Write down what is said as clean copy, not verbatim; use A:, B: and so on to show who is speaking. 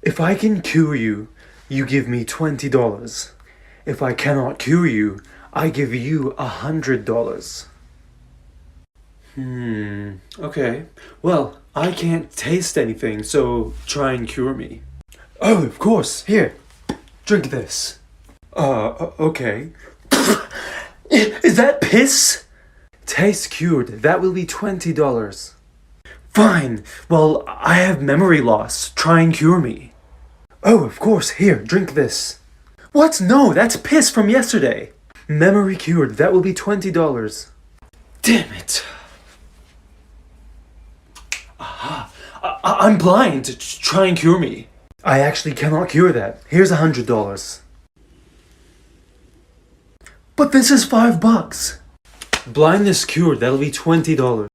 A: If I can cure you, you give me $20. If I cannot cure you, I give you $100. Okay. Well, I can't taste anything, so try and cure me. Oh, of course. Here, drink this. Okay. Is that piss? Taste cured. That will be $20. Fine. Well, I have memory loss. Try and cure me. Oh, of course. Here, drink this. What? No, that's piss from yesterday. Memory cured. That will be $20. Damn it. Aha. I'm blind. Try and cure me. I actually cannot cure that. Here's $100. But this is $5. Blindness cured. That'll be $20.